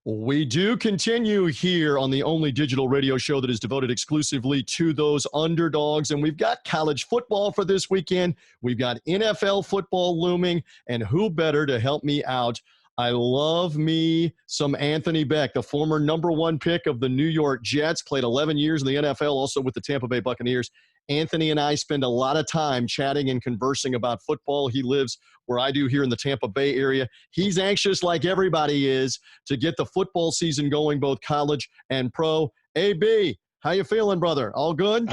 We do continue here on the only digital radio show that is devoted exclusively to those underdogs. And we've got college football for this weekend. We've got NFL football looming. And who better to help me out? I love me some Anthony Becht, the former #1 pick of the New York Jets, played 11 years in the NFL, also with the Tampa Bay Buccaneers. Anthony and I spend a lot of time chatting and conversing about football. He lives where I do here in the Tampa Bay area. He's anxious, like everybody is, to get the football season going, both college and pro. AB, how you feeling, brother? All good?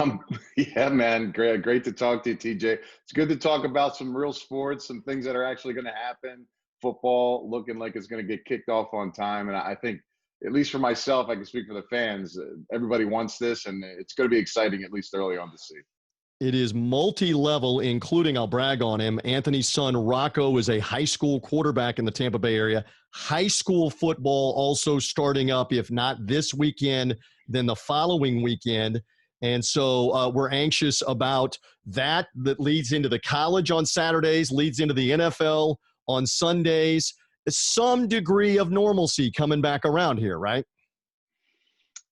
Yeah, man. Great to talk to you, TJ. It's good to talk about some real sports, some things that are actually going to happen. Football looking like it's going to get kicked off on time. And I think, at least for myself, I can speak for the fans, everybody wants this, and it's going to be exciting, at least early on to see. It is multi-level, including, I'll brag on him, Anthony's son Rocco is a high school quarterback in the Tampa Bay area. High school football also starting up, if not this weekend, then the following weekend. And so we're anxious about that. That leads into the college on Saturdays, leads into the NFL on Sundays. Some degree of normalcy coming back around here, right?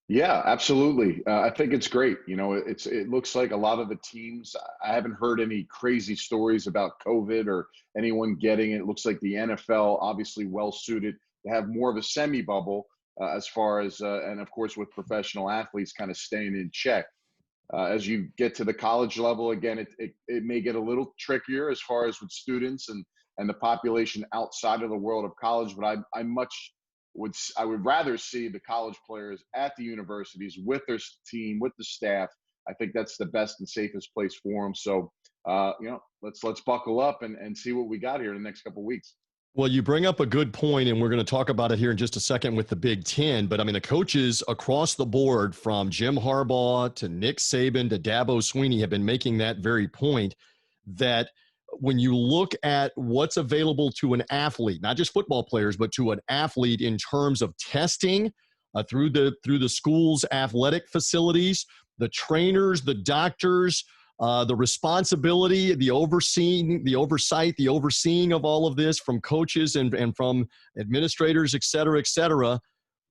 Yeah, absolutely. I think it's great. You know, it looks like a lot of the teams, I haven't heard any crazy stories about COVID or anyone getting it. It looks like the NFL obviously well suited to have more of a semi bubble as far as, and of course, with professional athletes kind of staying in check. As you get to the college level, again, it may get a little trickier as far as with students and the population outside of the world of college. But I would rather see the college players at the universities with their team, with the staff. I think that's the best and safest place for them. So, let's buckle up and see what we got here in the next couple of weeks. Well, you bring up a good point, and we're going to talk about it here in just a second with the Big Ten. But, I mean, the coaches across the board, from Jim Harbaugh to Nick Saban to Dabo Swinney, have been making that very point that when you look at what's available to an athlete, not just football players, but to an athlete in terms of testing through the school's athletic facilities, the trainers, the doctors, the responsibility, the overseeing of all of this from coaches and from administrators, et cetera,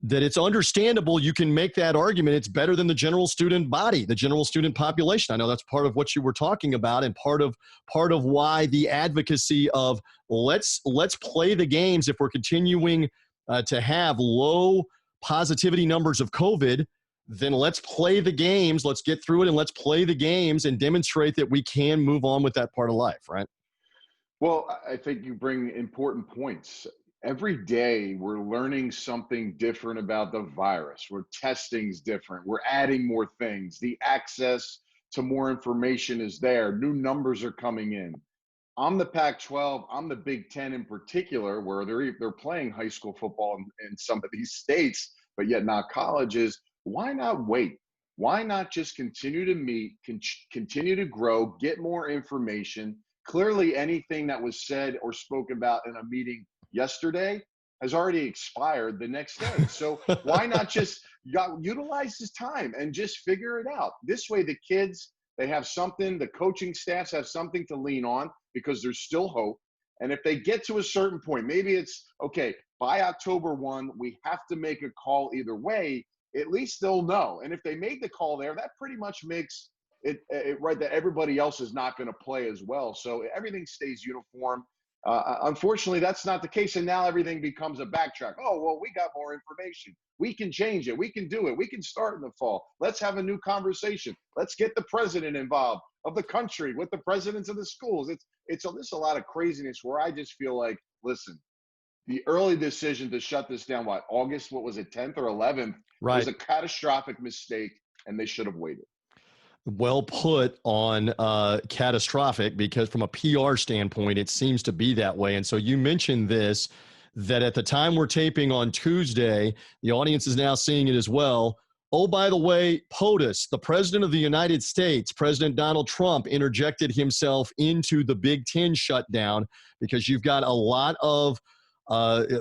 that it's understandable you can make that argument. It's better than the general student body, the general student population. I know that's part of what you were talking about, and part of why the advocacy of let's play the games if we're continuing to have low positivity numbers of COVID. Then let's play the games. Let's get through it, and let's play the games and demonstrate that we can move on with that part of life, right? Well, I think you bring important points. Every day we're learning something different about the virus. We're testing's different. We're adding more things. The access to more information is there. New numbers are coming in. I'm the Pac-12. I'm the Big Ten in particular, where they're playing high school football in some of these states, but yet not colleges. Why not wait? Why not just continue to meet, continue to grow, get more information? Clearly, anything that was said or spoken about in a meeting yesterday has already expired the next day. So why not just utilize this time and just figure it out? This way, the kids, they have something, the coaching staffs have something to lean on, because there's still hope. And if they get to a certain point, maybe it's, okay, by October 1, we have to make a call either way. At least they'll know. And if they made the call there, that pretty much makes it right that everybody else is not going to play as well. So everything stays uniform. Unfortunately, that's not the case. And now everything becomes a backtrack. Oh, well, we got more information. We can change it. We can do it. We can start in the fall. Let's have a new conversation. Let's get the president involved of the country with the presidents of the schools. It's a lot of craziness where I just feel like, listen, the early decision to shut this down, August, what was it, 10th or 11th, right, was a catastrophic mistake, and they should have waited. Well put on catastrophic, because from a PR standpoint, it seems to be that way. And so you mentioned this, that at the time we're taping on Tuesday, the audience is now seeing it as well. Oh, by the way, POTUS, the president of the United States, President Donald Trump, interjected himself into the Big Ten shutdown, because you've got a lot of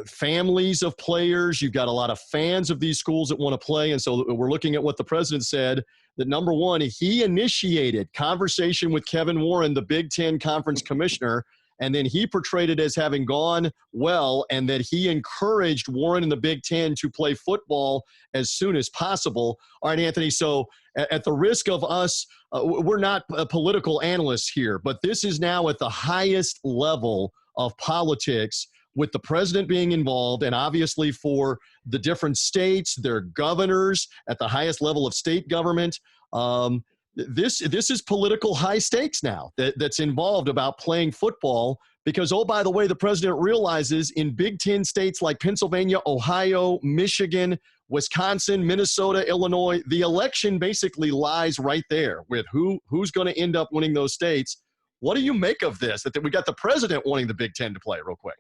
families of players. You've got a lot of fans of these schools that want to play. And so we're looking at what the president said, that number one, he initiated conversation with Kevin Warren, the Big Ten conference commissioner, and then he portrayed it as having gone well, and that he encouraged Warren and the Big Ten to play football as soon as possible. All right, Anthony, so at the risk of us, we're not political analysts here, but this is now at the highest level of politics, with the president being involved, and obviously for the different states, their governors at the highest level of state government. This is political high stakes now that's involved about playing football, because, oh, by the way, the president realizes in Big Ten states like Pennsylvania, Ohio, Michigan, Wisconsin, Minnesota, Illinois, the election basically lies right there with who's going to end up winning those states. What do you make of this, that we got the president wanting the Big Ten to play, real quick?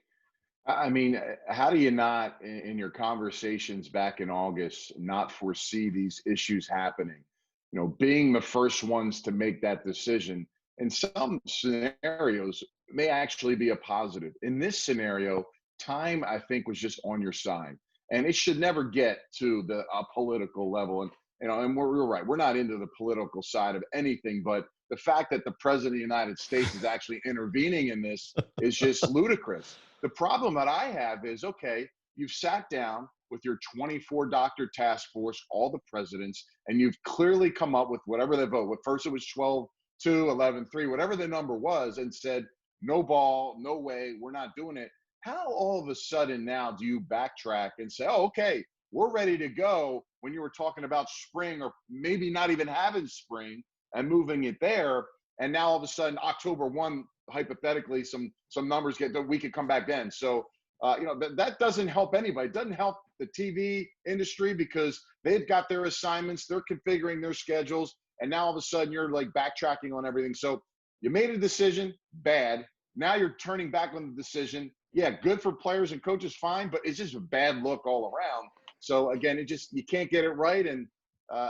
I mean, how do you not, in your conversations back in August, not foresee these issues happening? You know, being the first ones to make that decision in some scenarios may actually be a positive. In this scenario, time, I think, was just on your side, and it should never get to a political level. And and we're right, we're not into the political side of anything, but the fact that the president of the United States is actually intervening in this is just ludicrous. The problem that I have is, okay, you've sat down with your 24-doctor task force, all the presidents, and you've clearly come up with whatever they vote. First it was 12-2, 11-3, whatever the number was, and said, no ball, no way, we're not doing it. How all of a sudden now do you backtrack and say, oh, okay, we're ready to go, when you were talking about spring, or maybe not even having spring and moving it there, and now all of a sudden October 1, hypothetically, some numbers get that we could come back then. So that doesn't help anybody. It doesn't help the TV industry, because they've got their assignments, they're configuring their schedules, and now all of a sudden you're like backtracking on everything. So you made a decision, bad. Now you're turning back on the decision. Yeah, good for players and coaches, fine, but it's just a bad look all around. So again, you can't get it right. And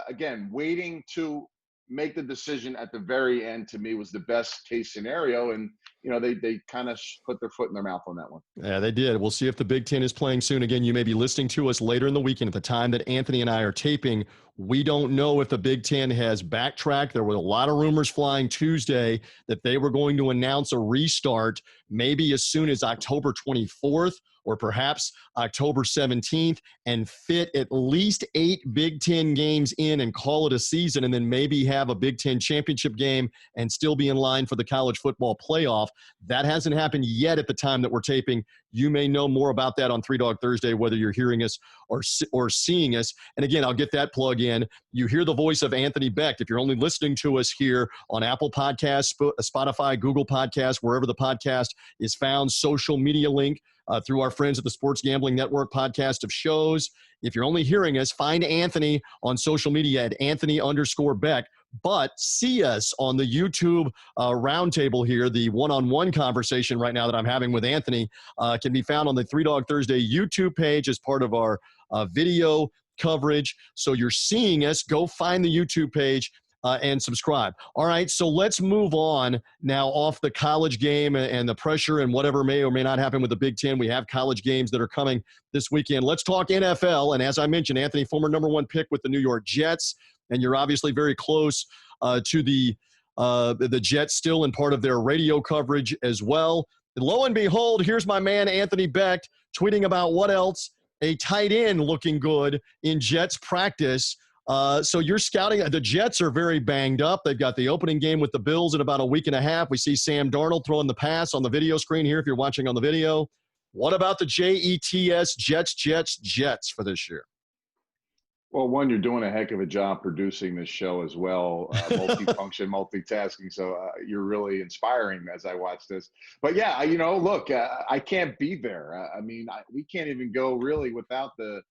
again, waiting to make the decision at the very end, to me, was the best case scenario. And they kind of put their foot in their mouth on that one. Yeah, they did. We'll see if the Big Ten is playing soon. Again, you may be listening to us later in the weekend. At the time that Anthony and I are taping, we don't know if the Big Ten has backtracked. There were a lot of rumors flying Tuesday that they were going to announce a restart maybe as soon as October 24th, or perhaps October 17th, and fit at least 8 Big Ten games in and call it a season, and then maybe have a Big Ten championship game and still be in line for the college football playoff. That hasn't happened yet at the time that we're taping. You may know more about that on Dog Thursday, whether you're hearing us or seeing us. And again, I'll get that plug in. You hear the voice of Anthony Becht. If you're only listening to us here on Apple Podcasts, Spotify, Google Podcasts, wherever the podcast is found, social media link, through our friends at the Sports Gambling Network podcast of shows. If you're only hearing us, find Anthony on social media at Anthony_Becht. But see us on the YouTube roundtable here. The one-on-one conversation right now that I'm having with Anthony can be found on the Dog Thursday YouTube page as part of our video coverage. So you're seeing us. Go find the YouTube page and subscribe. All right, so let's move on now off the college game and the pressure and whatever may or may not happen with the Big Ten. We have college games that are coming this weekend. Let's talk NFL. And as I mentioned, Anthony, former number 1 pick with the New York Jets, and you're obviously very close to the Jets still in part of their radio coverage as well. And lo and behold, here's my man Anthony Becht tweeting about what else? A tight end looking good in Jets practice. So you're scouting. The Jets are very banged up. They've got the opening game with the Bills in about a week and a half. We see Sam Darnold throwing the pass on the video screen here if you're watching on the video. What about the Jets, Jets for this year? Well, one, you're doing a heck of a job producing this show as well, multifunction, multitasking. So you're really inspiring as I watch this. But yeah, look, I can't be there. We can't even go really without the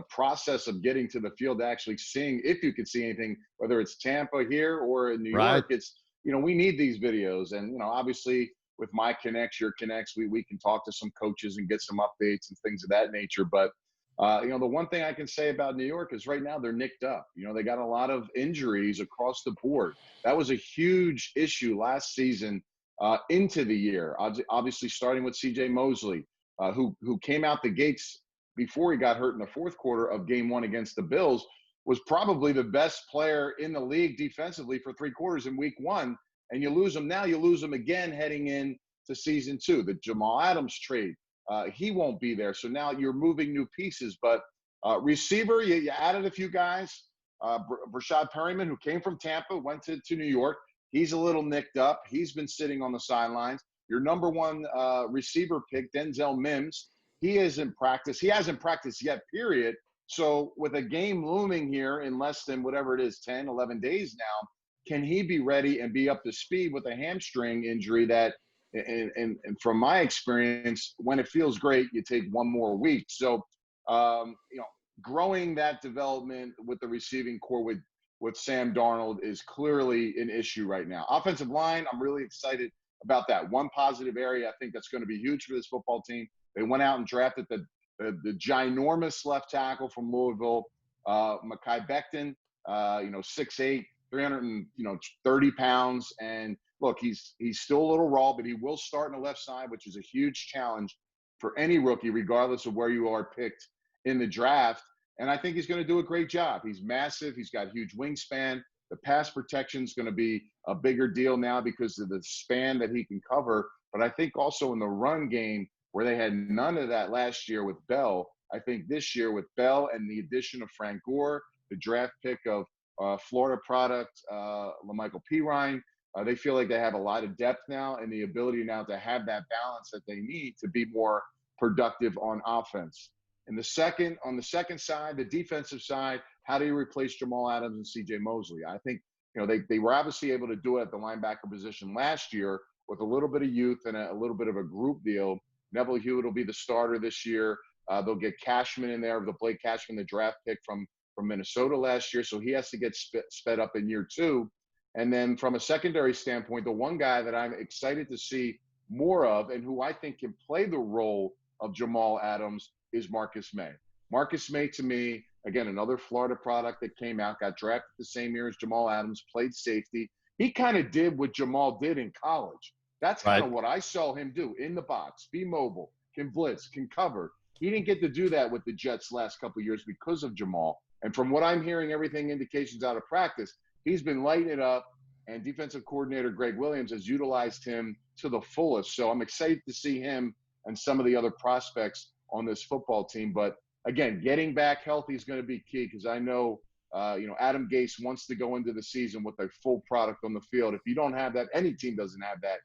process of getting to the field to actually seeing, if you could see anything, whether it's Tampa here or in New York. It's, we need these videos. And, obviously with my connects, your connects, we can talk to some coaches and get some updates and things of that nature. But, the one thing I can say about New York is right now they're nicked up. They got a lot of injuries across the board. That was a huge issue last season into the year, obviously starting with C.J. Mosley, who came out the gates before he got hurt in the fourth quarter of game 1 against the Bills, was probably the best player in the league defensively for 3 quarters in week 1. And you lose him now, you lose him again heading in to season 2. The Jamal Adams trade, he won't be there. So now you're moving new pieces. But receiver, you added a few guys. Brashad Perryman, who came from Tampa, went to New York. He's a little nicked up. He's been sitting on the sidelines. Your number one receiver pick, Denzel Mims, he isn't practiced. He hasn't practiced yet, period. So with a game looming here in less than whatever it is, 10, 11 days now, can he be ready and be up to speed with a hamstring injury that, and from my experience, when it feels great, you take one more week. So, growing that development with the receiving core with Sam Darnold is clearly an issue right now. Offensive line, I'm really excited about that. One positive area I think that's going to be huge for this football team. They went out and drafted the ginormous left tackle from Louisville, Mekhi Becton, 6'8", 330 pounds. And look, he's still a little raw, but he will start on the left side, which is a huge challenge for any rookie, regardless of where you are picked in the draft. And I think he's going to do a great job. He's massive. He's got huge wingspan. The pass protection is going to be a bigger deal now because of the span that he can cover. But I think also in the run game, where they had none of that last year with Bell, I think this year with Bell and the addition of Frank Gore, the draft pick of Florida product, LaMichael Pirine, they feel like they have a lot of depth now and the ability now to have that balance that they need to be more productive on offense. On the second side, the defensive side, how do you replace Jamal Adams and C.J. Mosley? I think, they were obviously able to do it at the linebacker position last year with a little bit of youth and a little bit of a group deal. Neville Hewitt will be the starter this year. They'll get Cashman in there, the Blake Cashman, the draft pick from Minnesota last year. So he has to get sped up in year 2. And then from a secondary standpoint, the one guy that I'm excited to see more of and who I think can play the role of Jamal Adams is Marcus May. Marcus May, to me, again, another Florida product that came out, got drafted the same year as Jamal Adams, played safety. He kind of did what Jamal did in college. That's kind of what I saw him do in the box, be mobile, can blitz, can cover. He didn't get to do that with the Jets last couple of years because of Jamal. And from what I'm hearing, everything indications out of practice, he's been lighting it up, and defensive coordinator Greg Williams has utilized him to the fullest. So I'm excited to see him and some of the other prospects on this football team. But again, getting back healthy is going to be key because I know, Adam Gase wants to go into the season with a full product on the field. If you don't have that, any team doesn't have that,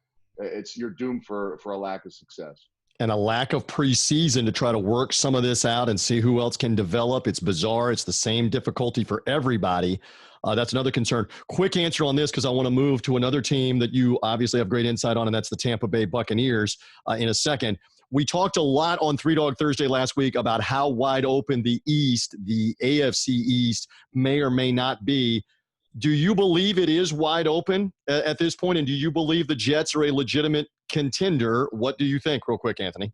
you're doomed for a lack of success. And a lack of preseason to try to work some of this out and see who else can develop. It's bizarre. It's the same difficulty for everybody. That's another concern. Quick answer on this because I want to move to another team that you obviously have great insight on, and that's the Tampa Bay Buccaneers in a second. We talked a lot on Dog Thursday last week about how wide open the East, the AFC East, may or may not be. Do you believe it is wide open at this point, and do you believe the Jets are a legitimate contender? What do you think, real quick, Anthony?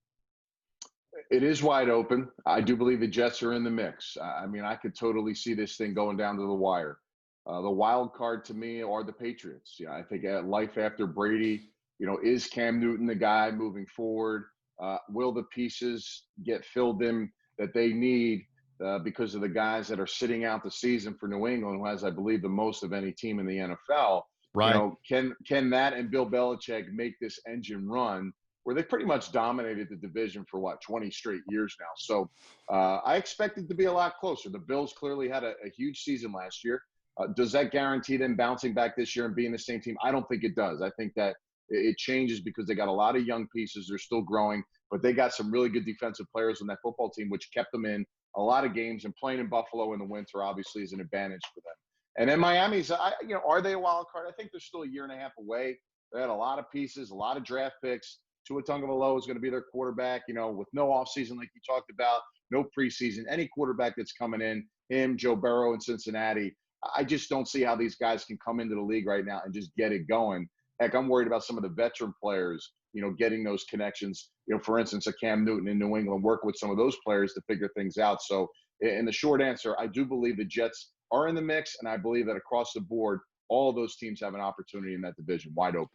It is wide open. I do believe the Jets are in the mix. I mean, I could totally see this thing going down to the wire. The wild card to me are the Patriots. Yeah, I think life after Brady, is Cam Newton the guy moving forward? Will the pieces get filled in that they need because of the guys that are sitting out the season for New England, who has, I believe, the most of any team in the NFL? Right. Can that and Bill Belichick make this engine run where they pretty much dominated the division for 20 straight years now? So I expect it to be a lot closer. The Bills clearly had a huge season last year. Does that guarantee them bouncing back this year and being the same team? I don't think it does. I think that it changes because they got a lot of young pieces. They're still growing, but they got some really good defensive players on that football team, which kept them in a lot of games, and playing in Buffalo in the winter obviously is an advantage for them. And then Miami's, are they a wild card? I think they're still a year and a half away. They had a lot of pieces, a lot of draft picks. Tua Tagovailoa is going to be their quarterback, with no offseason like you talked about, no preseason. Any quarterback that's coming in, him, Joe Burrow in Cincinnati, I just don't see how these guys can come into the league right now and just get it going. Heck, I'm worried about some of the veteran players, getting those connections. For instance, a Cam Newton in New England, work with some of those players to figure things out. So in the short answer, I do believe the Jets are in the mix, and I believe that across the board, all of those teams have an opportunity in that division, wide open.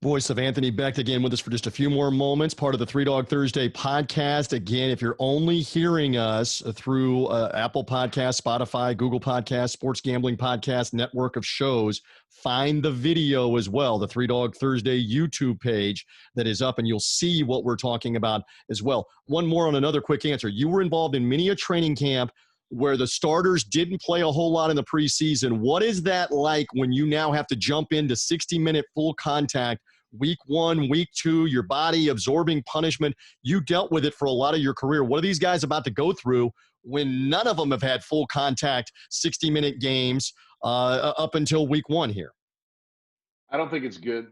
Voice of Anthony Becht again with us for just a few more moments, part of the Three Dog Thursday podcast. Again, if you're only hearing us through Apple Podcasts, Spotify, Google Podcasts, Sports Gambling Podcast, network of shows, find the video as well, the Three Dog Thursday YouTube page that is up, and you'll see what we're talking about as well. One more on another quick answer. You were involved in many a training camp where the starters didn't play a whole lot in the preseason. What is that like when you now have to jump into 60-minute full contact week 1, week 2, your body absorbing punishment? You dealt with it for a lot of your career. What are these guys about to go through when none of them have had full contact 60-minute games up until week 1 here? I don't think it's good.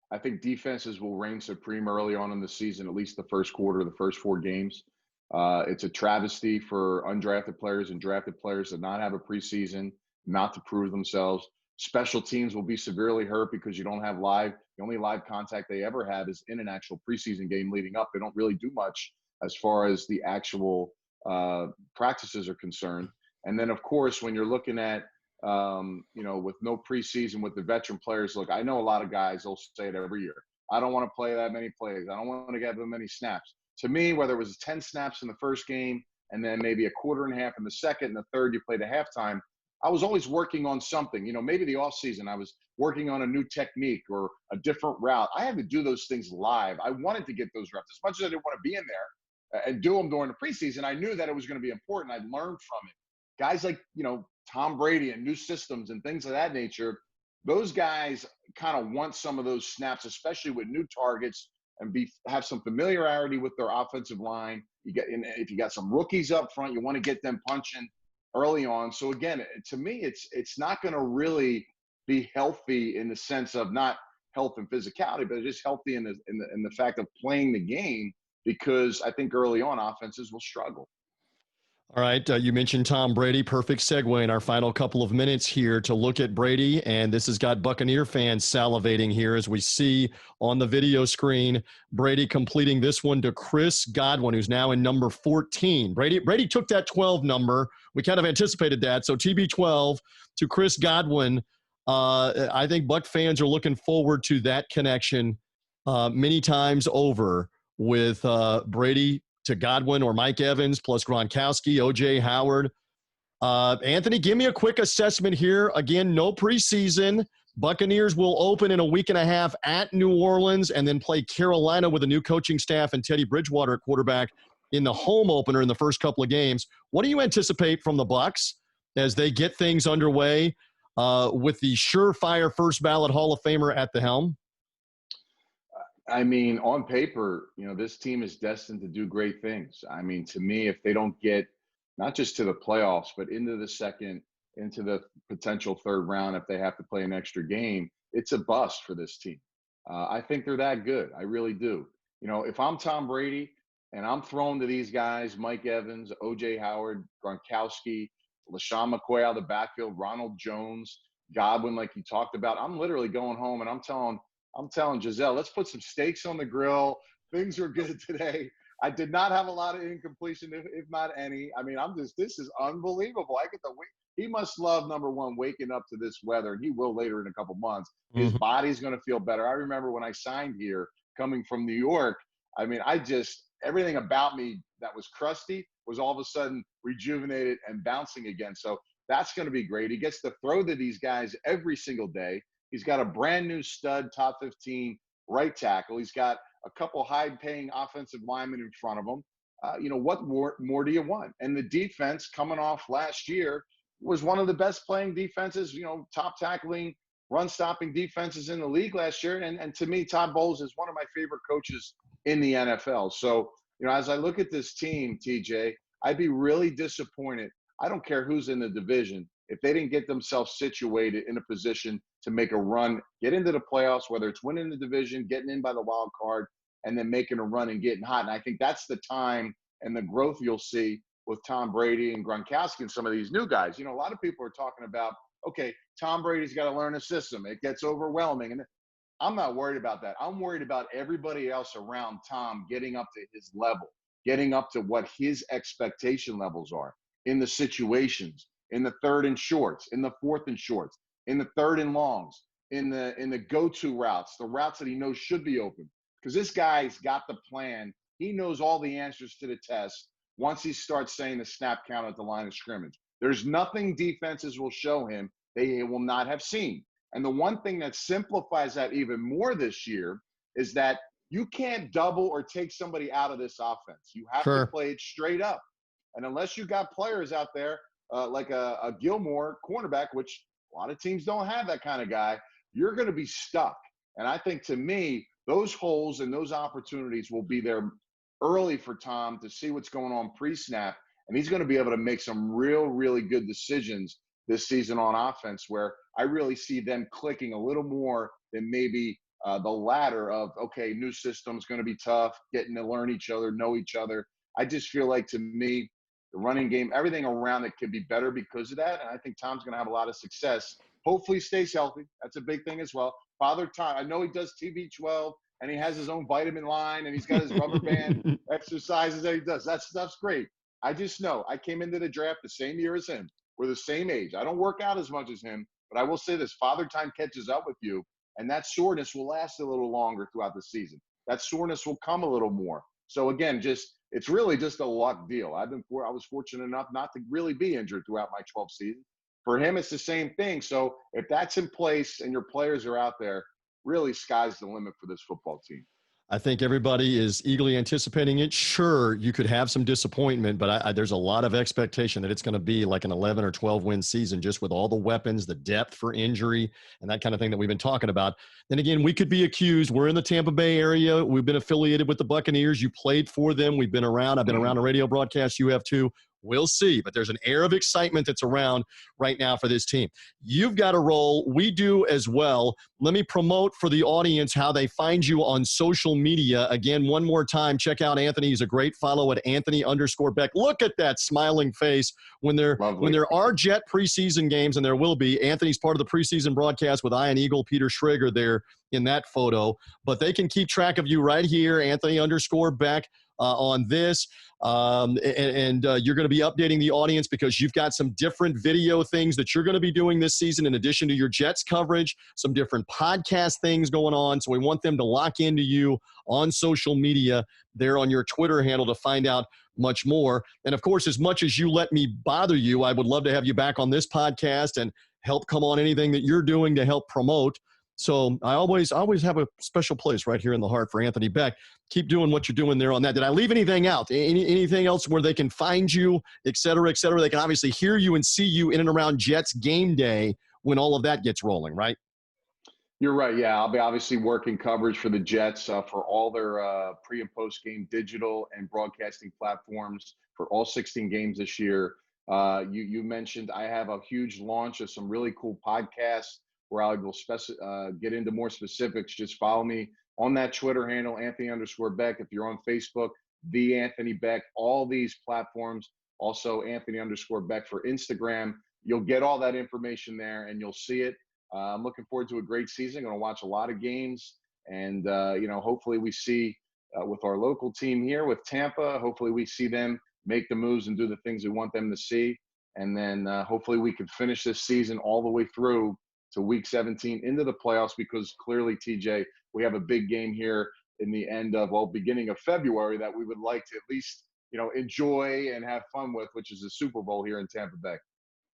I think defenses will reign supreme early on in the season, at least the first quarter, the first 4 games. It's a travesty for undrafted players and drafted players to not have a preseason, not to prove themselves. Special teams will be severely hurt because you don't have live. The only live contact they ever have is in an actual preseason game leading up. They don't really do much as far as the actual practices are concerned. And then, of course, when you're looking at, with no preseason with the veteran players, look, I know a lot of guys, they'll say it every year. I don't want to play that many plays. I don't want to get that many snaps. To me, whether it was 10 snaps in the first game and then maybe a quarter and a half in the second and the third you played a halftime, I was always working on something. Maybe the off season I was working on a new technique or a different route. I had to do those things live. I wanted to get those reps. As much as I didn't want to be in there and do them during the preseason, I knew that it was going to be important. I'd learned from it. Guys like, Tom Brady and new systems and things of that nature, those guys kind of want some of those snaps, especially with new targets, and have some familiarity with their offensive line. If you got some rookies up front, you want to get them punching early on. So again, to me, it's not going to really be healthy in the sense of not health and physicality, but it's just healthy in the fact of playing the game, because I think early on offenses will struggle. All right, you mentioned Tom Brady. Perfect segue in our final couple of minutes here to look at Brady, and this has got Buccaneer fans salivating here as we see on the video screen Brady completing this one to Chris Godwin, who's now in number 14. Brady took that 12 number. We kind of anticipated that, so TB12 to Chris Godwin. I think Buck fans are looking forward to that connection many times over with Brady to Godwin or Mike Evans plus Gronkowski, O.J. Howard. Anthony, give me a quick assessment here. Again, no preseason. Buccaneers will open in a week and a half at New Orleans and then play Carolina with a new coaching staff and Teddy Bridgewater at quarterback in the home opener in the first couple of games. What do you anticipate from the Bucs as they get things underway with the surefire first ballot Hall of Famer at the helm? I mean, on paper, this team is destined to do great things. I mean, to me, if they don't get not just to the playoffs, but into the potential third round, if they have to play an extra game, it's a bust for this team. I think they're that good. I really do. If I'm Tom Brady and I'm thrown to these guys, Mike Evans, O.J. Howard, Gronkowski, LaShawn McCoy out of the backfield, Ronald Jones, Godwin, like you talked about, I'm literally going home and I'm telling Giselle, let's put some steaks on the grill. Things are good today. I did not have a lot of incompletion, if not any. I mean, this is unbelievable. I get the wait. He must love, number one, waking up to this weather, and he will later in a couple months. His body's going to feel better. I remember when I signed here, coming from New York, I mean, everything about me that was crusty was all of a sudden rejuvenated and bouncing again. So that's going to be great. He gets to throw to these guys every single day. He's got a brand new stud, top 15 right tackle. He's got a couple high-paying offensive linemen in front of him. What more do you want? And the defense coming off last year was one of the best playing defenses, top tackling, run-stopping defenses in the league last year. And to me, Todd Bowles is one of my favorite coaches in the NFL. So, as I look at this team, TJ, I'd be really disappointed. I don't care who's in the division if they didn't get themselves situated in a position to make a run, get into the playoffs, whether it's winning the division, getting in by the wild card, and then making a run and getting hot. And I think that's the time and the growth you'll see with Tom Brady and Gronkowski and some of these new guys. A lot of people are talking about, okay, Tom Brady's got to learn a system. It gets overwhelming. And I'm not worried about that. I'm worried about everybody else around Tom getting up to his level, getting up to what his expectation levels are in the situations, in the third and shorts, in the fourth and shorts, in the third and longs. in the go-to routes, the routes that he knows should be open. Because this guy's got the plan. He knows all the answers to the test once he starts saying the snap count at the line of scrimmage. There's nothing defenses will show him they will not have seen. And the one thing that simplifies that even more this year is that you can't double or take somebody out of this offense. You have to play it straight up. And unless you got players out there like a Gilmore cornerback, which a lot of teams don't have that kind of guy, you're going to be stuck. And I think, to me, those holes and those opportunities will be there early for Tom to see what's going on pre-snap. And he's going to be able to make some really good decisions this season on offense, where I really see them clicking a little more than maybe the latter of, okay, new system's going to be tough, getting to learn each other, know each other. I just feel like, to me, the running game, everything around it could be better because of that. And I think Tom's going to have a lot of success. Hopefully he stays healthy. That's a big thing as well. Father Time, I know he does TB12 and he has his own vitamin line and he's got his rubber band exercises that he does. That stuff's great. I just know I came into the draft the same year as him. We're the same age. I don't work out as much as him, but I will say this: Father Time catches up with you, and that soreness will last a little longer throughout the season. That soreness will come a little more. So again, it's really just a luck deal. I was fortunate enough not to really be injured throughout my 12 seasons. For him, it's the same thing. So if that's in place and your players are out there, really sky's the limit for this football team. I think everybody is eagerly anticipating it. Sure, you could have some disappointment, but there's a lot of expectation that it's going to be like an 11 or 12 win season, just with all the weapons, the depth for injury, and that kind of thing that we've been talking about. Then again, we could be accused. We're in the Tampa Bay area. We've been affiliated with the Buccaneers. You played for them. We've been around. I've been around a radio broadcast. You have too. We'll see, but there's an air of excitement that's around right now for this team. You've got a role. We do as well. Let me promote for the audience how they find you on social media. Again, one more time, check out Anthony. He's a great follow at Anthony_Becht. Look at that smiling face when there are Jet preseason games, and there will be. Anthony's part of the preseason broadcast with Ian Eagle, Peter Schrager there in that photo. But they can keep track of you right here, Anthony_Becht. On this, and you're going to be updating the audience because you've got some different video things that you're going to be doing this season in addition to your Jets coverage, some different podcast things going on. So we want them to lock into you on social media there on your Twitter handle to find out much more. And, of course, as much as you let me bother you, I would love to have you back on this podcast and help come on anything that you're doing to help promote. So I always have a special place right here in the heart for Anthony Becht. Keep doing what you're doing there on that. Did I leave anything out? Anything else where they can find you, et cetera, et cetera? They can obviously hear you and see you in and around Jets game day when all of that gets rolling, right? You're right. Yeah, I'll be obviously working coverage for the Jets for all their pre- and post-game digital and broadcasting platforms for all 16 games this year. You mentioned I have a huge launch of some really cool podcasts where I will get into more specifics. Just follow me on that Twitter handle, Anthony_Becht. If you're on Facebook, The Anthony Becht, all these platforms. Also, Anthony_Becht for Instagram. You'll get all that information there, and you'll see it. I'm looking forward to a great season. I'm going to watch a lot of games, and hopefully we see with our local team here with Tampa. Hopefully we see them make the moves and do the things we want them to see, and then hopefully we can finish this season all the way through to Week 17 into the playoffs, because clearly, TJ, we have a big game here in the beginning of February that we would like to at least, enjoy and have fun with, which is the Super Bowl here in Tampa Bay.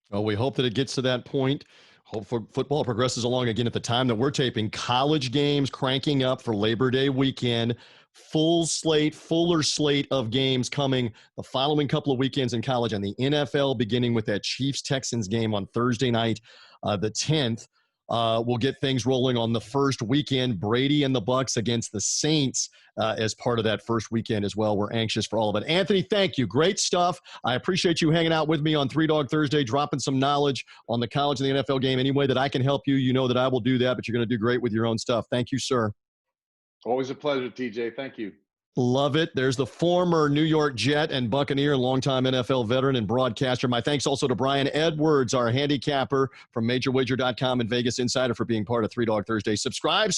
Well, we hope that it gets to that point. Hope football progresses along again at the time that we're taping. College games cranking up for Labor Day weekend. Fuller slate of games coming the following couple of weekends in college, and the NFL beginning with that Chiefs-Texans game on Thursday night, the 10th. We'll get things rolling on the first weekend. Brady and the Bucs against the Saints as part of that first weekend as well. We're anxious for all of it. Anthony, thank you. Great stuff. I appreciate you hanging out with me on Dog Thursday, dropping some knowledge on the college and the NFL game. Any way that I can help you, you know that I will do that, but you're going to do great with your own stuff. Thank you, sir. Always a pleasure, TJ. Thank you. Love it. There's the former New York Jet and Buccaneer, longtime NFL veteran and broadcaster. My thanks also to Brian Edwards, our handicapper from MajorWager.com and Vegas Insider, for being part of Three Dog Thursday. Subscribe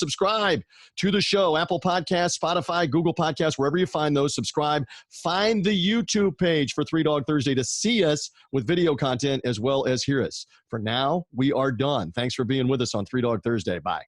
to the show. Apple Podcasts, Spotify, Google Podcasts, wherever you find those, subscribe. Find the YouTube page for Three Dog Thursday to see us with video content as well as hear us. For now, we are done. Thanks for being with us on Three Dog Thursday. Bye.